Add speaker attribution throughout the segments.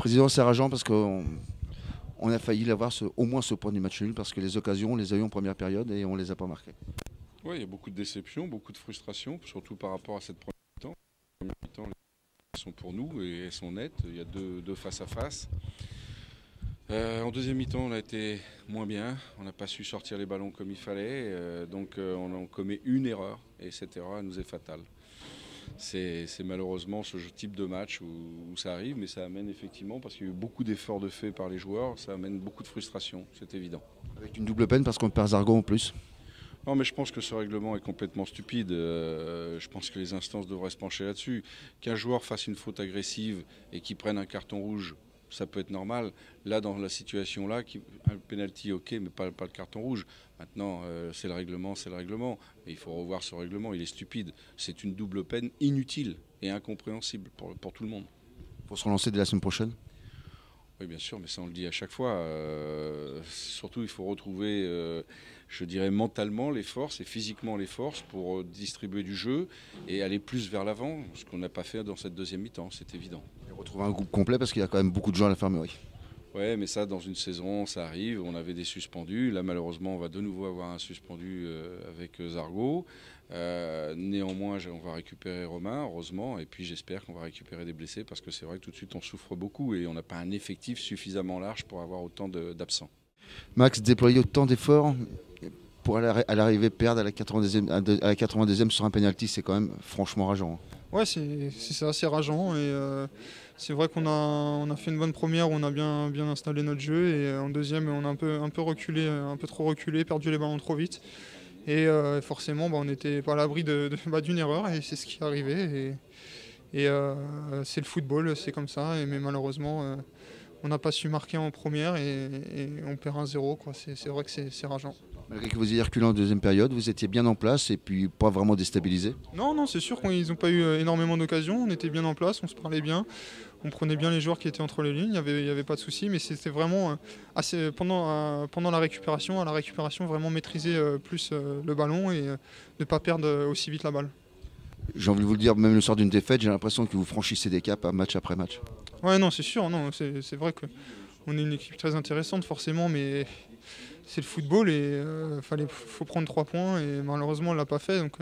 Speaker 1: Président, c'est rageant parce qu'on a failli l'avoir au moins ce point du match nul parce que les occasions, on les a eues en première période et on les a pas marquées.
Speaker 2: Oui, il y a beaucoup de déception, beaucoup de frustration, surtout par rapport à cette première mi-temps. Les premières mi-temps, elles sont pour nous et elles sont nettes. Il y a deux face à face. En deuxième mi-temps, on a été moins bien. On n'a pas su sortir les ballons comme il fallait. Donc on en commet une erreur et cette erreur elle nous est fatale. C'est malheureusement ce type de match où ça arrive, mais ça amène effectivement, parce qu'il y a eu beaucoup d'efforts de fait par les joueurs, ça amène beaucoup de frustration, c'est évident.
Speaker 1: Avec une double peine parce qu'on perd Zargo en plus.
Speaker 2: Non, mais je pense que ce règlement est complètement stupide. Je pense que les instances devraient se pencher là-dessus. Qu'un joueur fasse une faute agressive et qu'il prenne un carton rouge, ça peut être normal. Là, dans la situation là, un penalty, ok, mais pas le carton rouge. Maintenant, c'est le règlement, c'est le règlement. Mais il faut revoir ce règlement, il est stupide. C'est une double peine inutile et incompréhensible pour tout le monde.
Speaker 1: Pour se relancer dès la semaine prochaine.
Speaker 2: Oui, bien sûr, mais ça on le dit à chaque fois. Surtout, il faut retrouver, je dirais, mentalement les forces et physiquement les forces pour distribuer du jeu et aller plus vers l'avant, ce qu'on n'a pas fait dans cette deuxième mi-temps, c'est évident.
Speaker 1: Et retrouver un groupe complet parce qu'il y a quand même beaucoup de gens à l'infirmerie.
Speaker 2: Ouais, mais ça, dans une saison, ça arrive. On avait des suspendus. Là, malheureusement, on va de nouveau avoir un suspendu avec Zargo. Néanmoins, on va récupérer Romain, heureusement. Et puis, j'espère qu'on va récupérer des blessés parce que c'est vrai que tout de suite, on souffre beaucoup et on n'a pas un effectif suffisamment large pour avoir autant d'absents.
Speaker 1: Max, déployer autant d'efforts pour à l'arrivée perdre à la 92e sur un penalty, c'est quand même franchement rageant.
Speaker 3: Ouais, c'est assez rageant et c'est vrai qu'on a fait une bonne première où on a bien installé notre jeu et en deuxième on a un peu reculé, un peu trop reculé, perdu les ballons trop vite et forcément on n'était pas à l'abri d'une erreur et c'est ce qui est arrivé et c'est le football, c'est comme ça mais malheureusement on n'a pas su marquer en première et on perd 1-0 quoi. C'est vrai que c'est rageant.
Speaker 1: Malgré que vous ayez reculé en deuxième période, vous étiez bien en place et puis pas vraiment déstabilisé.
Speaker 3: Non, c'est sûr qu'ils n'ont pas eu énormément d'occasions, on était bien en place, on se parlait bien, on prenait bien les joueurs qui étaient entre les lignes, il y avait pas de souci, mais c'était vraiment pendant la récupération, vraiment maîtriser plus le ballon et ne pas perdre aussi vite la balle.
Speaker 1: J'ai envie de vous le dire, même le soir d'une défaite, j'ai l'impression que vous franchissez des caps match après match.
Speaker 3: Ouais, non, c'est sûr, non, c'est vrai qu'on est une équipe très intéressante forcément, mais c'est le football et faut prendre 3 points et malheureusement on l'a pas fait, donc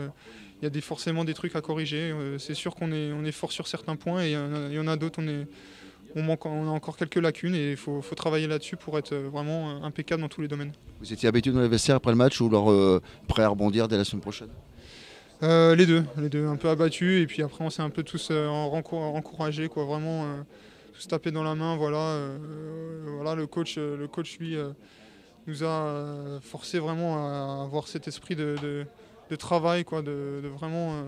Speaker 3: il y a forcément des trucs à corriger. C'est sûr qu'on est fort sur certains points et il y en a d'autres on a encore quelques lacunes et il faut travailler là-dessus pour être vraiment impeccable dans tous les domaines.
Speaker 1: Vous étiez habitué dans les vestiaires après le match ou prêt à rebondir dès la semaine prochaine?
Speaker 3: Les deux, un peu abattus et puis après on s'est un peu tous encouragés, quoi, vraiment tous taper dans la main, voilà, le coach lui nous a forcé vraiment à avoir cet esprit de travail, quoi, de vraiment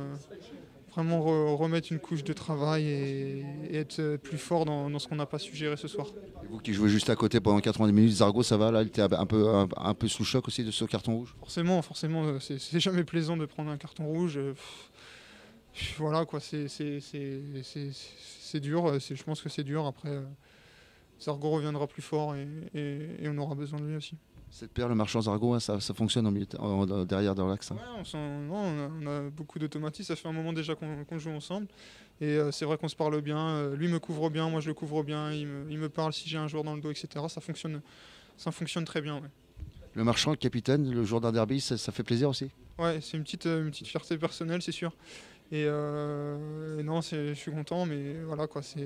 Speaker 3: remettre une couche de travail et être plus fort dans ce qu'on n'a pas su gérer ce soir.
Speaker 1: Et vous qui jouez juste à côté pendant 90 minutes, Zargo, ça va là? Il était un peu sous le choc aussi de ce carton rouge?
Speaker 3: Forcément, c'est jamais plaisant de prendre un carton rouge. Voilà, quoi, c'est dur, je pense que c'est dur. Après, Zargo reviendra plus fort et on aura besoin de lui aussi.
Speaker 1: Cette paire, le marchand Zargo, hein, ça fonctionne derrière dans l'axe. Hein.
Speaker 3: Ouais, on a beaucoup d'automatisme, ça fait un moment déjà qu'on joue ensemble. Et c'est vrai qu'on se parle bien, lui me couvre bien, moi je le couvre bien, il me parle si j'ai un joueur dans le dos, etc. Ça fonctionne très bien. Ouais.
Speaker 1: Le marchand, le capitaine, le jour d'un derby, ça fait plaisir aussi?
Speaker 3: Ouais, c'est une petite fierté personnelle, c'est sûr. Et non, je suis content, mais voilà, quoi, ça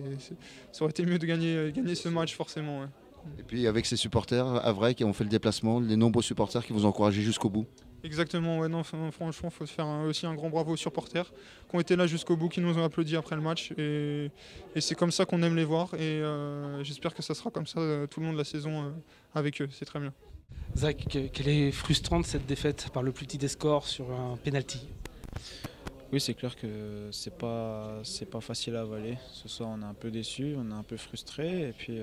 Speaker 3: aurait été mieux de gagner ce match forcément. Ouais.
Speaker 1: Et puis avec ses supporters à Vrai qui ont fait le déplacement, les nombreux supporters qui vous ont encouragé jusqu'au bout.
Speaker 3: Exactement, ouais, non, franchement, il faut se faire aussi un grand bravo aux supporters qui ont été là jusqu'au bout, qui nous ont applaudi après le match. Et c'est comme ça qu'on aime les voir. Et j'espère que ça sera comme ça tout le long de la saison avec eux. C'est très bien.
Speaker 4: Zach, quelle est frustrante cette défaite par le plus petit des scores sur un penalty?
Speaker 5: Oui, c'est clair que c'est pas facile à avaler. Ce soir, on est un peu déçu, on est un peu frustré. Et puis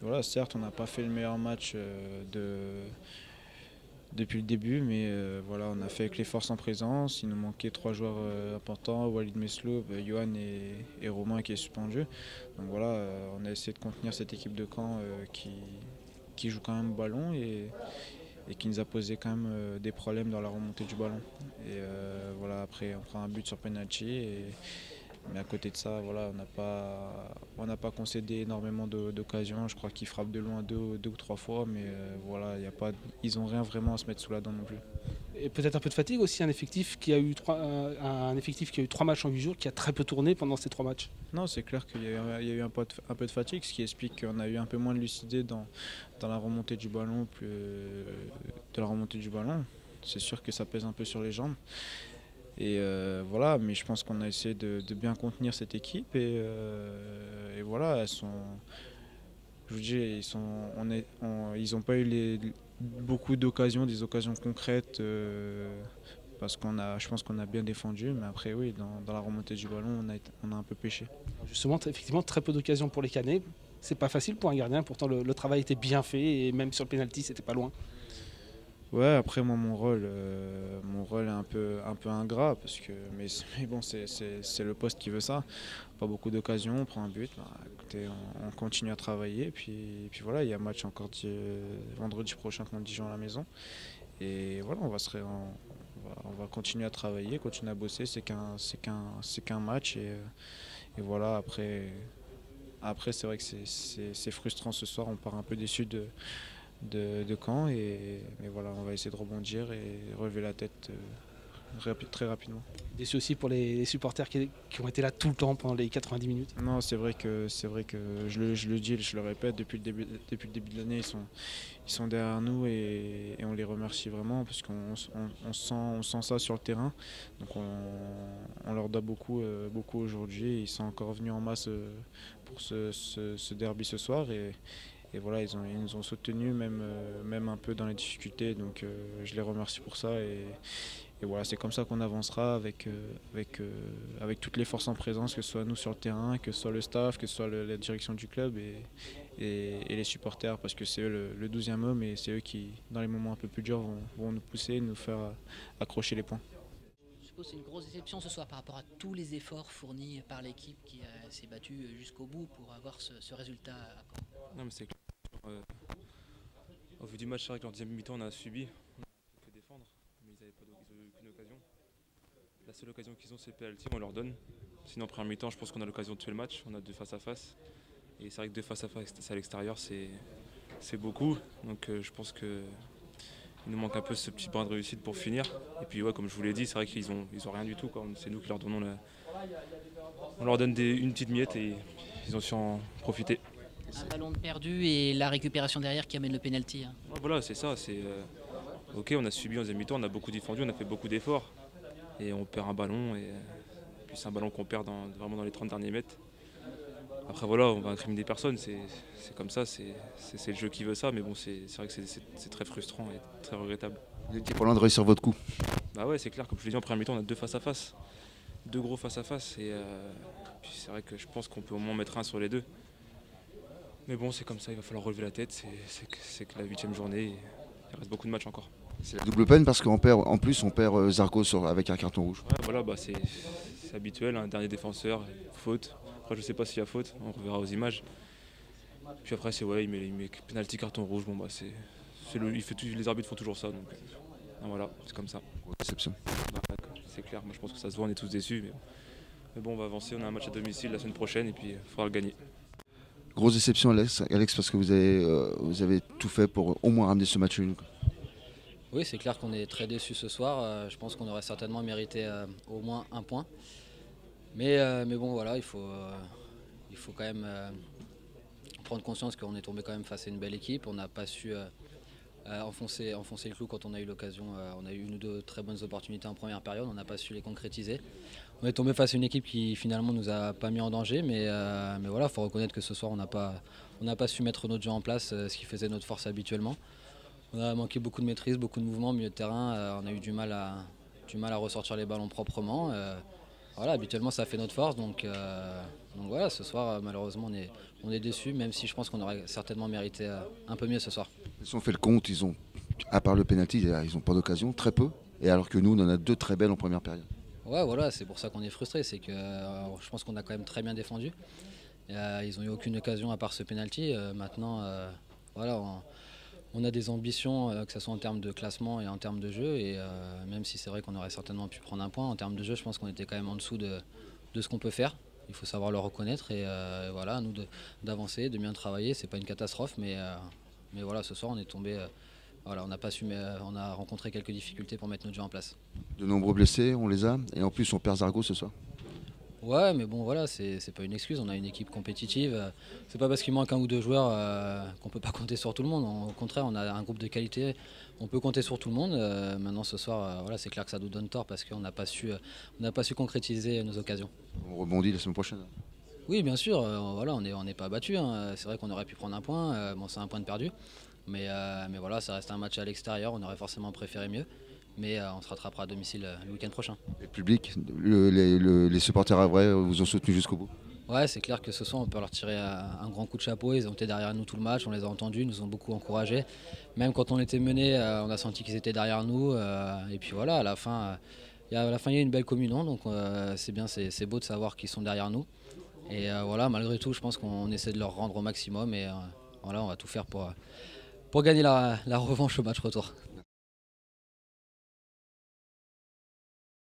Speaker 5: voilà, certes, on n'a pas fait le meilleur match depuis le début, mais voilà, on a fait avec les forces en présence. Il nous manquait 3 joueurs importants, Walid Mesloub, Johan et Romain qui est suspendu. Donc voilà, on a essayé de contenir cette équipe de Caen qui joue quand même au ballon et qui nous a posé quand même des problèmes dans la remontée du ballon. Et voilà, après on prend un but sur penalty, mais Mais à côté de ça, voilà, on n'a pas concédé énormément d'occasions. Je crois qu'ils frappent de loin deux ou trois fois, mais voilà, ils n'ont rien vraiment à se mettre sous la dent non plus.
Speaker 4: Et peut-être un peu de fatigue aussi, un effectif qui a eu 3 matchs en 8 jours, qui a très peu tourné pendant ces 3 matchs.
Speaker 5: Non, c'est clair qu'il y a eu un peu de fatigue, ce qui explique qu'on a eu un peu moins de lucidité dans la remontée du ballon. C'est sûr que ça pèse un peu sur les jambes. Et voilà, mais je pense qu'on a essayé de bien contenir cette équipe et voilà, je vous dis, ils n'ont pas eu beaucoup d'occasions, des occasions concrètes parce je pense qu'on a bien défendu, mais après oui, dans la remontée du ballon, on a un peu pêché.
Speaker 4: Justement, effectivement, très peu d'occasions pour les Canets. C'est pas facile pour un gardien, pourtant le travail était bien fait et même sur le penalty, c'était pas loin.
Speaker 5: Ouais, après moi mon rôle est un peu ingrat mais bon c'est le poste qui veut ça. Pas beaucoup d'occasions, on prend un but, écoutez, on continue à travailler puis voilà, il y a un match encore vendredi prochain contre Dijon à la maison et voilà, on va continuer à travailler, continuer à bosser, c'est qu'un match et voilà, après c'est vrai que c'est frustrant ce soir, on part un peu déçu de Caen mais voilà, on va essayer de rebondir et relever la tête très rapidement.
Speaker 4: Déçu aussi pour les supporters qui ont été là tout le temps pendant les 90 minutes.
Speaker 5: Non, c'est vrai que je le dis et je le répète, depuis le début de l'année, ils sont derrière nous et on les remercie vraiment parce qu'on sent ça sur le terrain. Donc on leur doit beaucoup aujourd'hui. Ils sont encore venus en masse pour ce derby ce soir et voilà, ils nous ont soutenus même un peu dans les difficultés, donc je les remercie pour ça et voilà, c'est comme ça qu'on avancera avec toutes les forces en présence, que ce soit nous sur le terrain, que ce soit le staff, que ce soit la direction du club et les supporters, parce que c'est eux le 12e homme et c'est eux qui, dans les moments un peu plus durs, vont nous pousser, nous faire accrocher les points.
Speaker 6: Je suppose que c'est une grosse déception ce soir par rapport à tous les efforts fournis par l'équipe qui s'est battue jusqu'au bout pour avoir ce résultat à Caen.
Speaker 7: Non mais c'est clair. Au vu du match, avec leur deuxième mi-temps, on a subi, on a fait défendre, mais ils n'avaient eu aucune occasion. La seule occasion qu'ils ont, c'est le penalty, on leur donne. Sinon, en première mi-temps, je pense qu'on a l'occasion de tuer le match, on a 2 face à face. Et c'est vrai que 2 face à face à l'extérieur, c'est beaucoup. Donc je pense qu'il nous manque un peu ce petit brin de réussite pour finir. Et puis ouais, comme je vous l'ai dit, c'est vrai qu'ils ont rien du tout, quoi. C'est nous qui leur donnons on leur donne une petite miette et ils ont su en profiter.
Speaker 6: Un ballon perdu et la récupération derrière qui amène le pénalty.
Speaker 7: Ouais, voilà, c'est ça. Ok, on a subi en deuxième mi-temps, on a beaucoup défendu, on a fait beaucoup d'efforts. Et on perd un ballon. Et puis c'est un ballon qu'on perd vraiment dans les 30 derniers mètres. Après voilà, on va incriminer personne, c'est comme ça, c'est le jeu qui veut ça. Mais bon, c'est vrai que c'est très frustrant et très regrettable.
Speaker 1: Vous étiez pas loin de réussir votre coup.
Speaker 7: Bah ouais, c'est clair, comme je l'ai dit en première mi-temps, on a 2 face à face. 2 gros face à face. Et puis c'est vrai que je pense qu'on peut au moins mettre un sur les 2. Mais bon, c'est comme ça, il va falloir relever la tête, c'est que la 8e journée, il reste beaucoup de matchs encore.
Speaker 1: C'est la double peine parce qu'en on perd Zarco avec un carton rouge.
Speaker 7: Ouais, voilà, c'est habituel, un dernier défenseur, faute. Après je sais pas s'il y a faute, on reverra aux images. Puis après il met penalty, carton rouge, bon bah les arbitres font toujours ça, donc voilà, c'est comme ça.
Speaker 1: Déception.
Speaker 7: Bah, c'est clair, moi je pense que ça se voit, on est tous déçus. Mais bon, on va avancer, on a un match à domicile la semaine prochaine et puis il faudra le gagner.
Speaker 1: Grosse déception Alex parce que vous avez tout fait pour au moins ramener ce match nul.
Speaker 6: Oui, c'est clair qu'on est très déçus ce soir. Je pense qu'on aurait certainement mérité au moins un point. Mais bon, voilà, il faut quand même prendre conscience qu'on est tombé quand même face à une belle équipe. On n'a pas su enfoncer le clou quand on a eu l'occasion. On a eu 1 ou 2 très bonnes opportunités en première période, on n'a pas su les concrétiser. On est tombé face à une équipe qui finalement nous a pas mis en danger, mais voilà, il faut reconnaître que ce soir on n'a pas su mettre notre jeu en place, ce qui faisait notre force habituellement. On a manqué beaucoup de maîtrise, beaucoup de mouvements au milieu de terrain, on a eu du mal à ressortir les ballons proprement. Voilà, habituellement ça fait notre force, donc voilà, ce soir malheureusement on est déçus, même si je pense qu'on aurait certainement mérité un peu mieux ce soir.
Speaker 1: Ils ont fait le compte, à part le penalty, ils n'ont pas d'occasion, très peu, et alors que nous on en a 2 très belles en première période.
Speaker 6: Ouais, voilà, c'est pour ça qu'on est frustré, c'est que je pense qu'on a quand même très bien défendu. Ils n'ont eu aucune occasion à part ce penalty. Maintenant, voilà, on a des ambitions, que ce soit en termes de classement et en termes de jeu. Et même si c'est vrai qu'on aurait certainement pu prendre un point, en termes de jeu, je pense qu'on était quand même en dessous de ce qu'on peut faire. il faut savoir le reconnaître et voilà, à nous d'avancer, de bien travailler. C'est pas une catastrophe, mais voilà, ce soir on est tombé. Voilà, on n'a pas su, mais on a rencontré quelques difficultés pour mettre notre jeu en place.
Speaker 1: De nombreux blessés, on les a. Et en plus, on perd Zargo ce soir.
Speaker 6: Ouais, mais bon, voilà, c'est pas une excuse. On a une équipe compétitive. C'est pas parce qu'il manque un ou deux joueurs qu'on peut pas compter sur tout le monde. Au contraire, on a un groupe de qualité. On peut compter sur tout le monde. Maintenant, ce soir, voilà, c'est clair que ça nous donne tort parce qu'on n'a pas su concrétiser nos occasions.
Speaker 1: On rebondit la semaine prochaine.
Speaker 6: Oui, bien sûr. Voilà, on n'est pas battu. Hein. C'est vrai qu'on aurait pu prendre un point. Bon, c'est un point de perdu. Mais voilà, ça reste un match à l'extérieur. On aurait forcément préféré mieux. Mais on se rattrapera à domicile le week-end prochain.
Speaker 1: Le public, les supporters à vrai vous ont soutenu jusqu'au bout.
Speaker 6: Ouais, c'est clair que ce soir on peut leur tirer un grand coup de chapeau. Ils ont été derrière nous tout le match, on les a entendus, ils nous ont beaucoup encouragés. Même quand on était menés, on a senti qu'ils étaient derrière nous. Et puis voilà, à la fin, il y a eu une belle communion. Donc c'est bien, c'est beau de savoir qu'ils sont derrière nous. Et voilà, malgré tout, je pense qu'on essaie de leur rendre au maximum. Et voilà, on va tout faire pour gagner la revanche au match retour.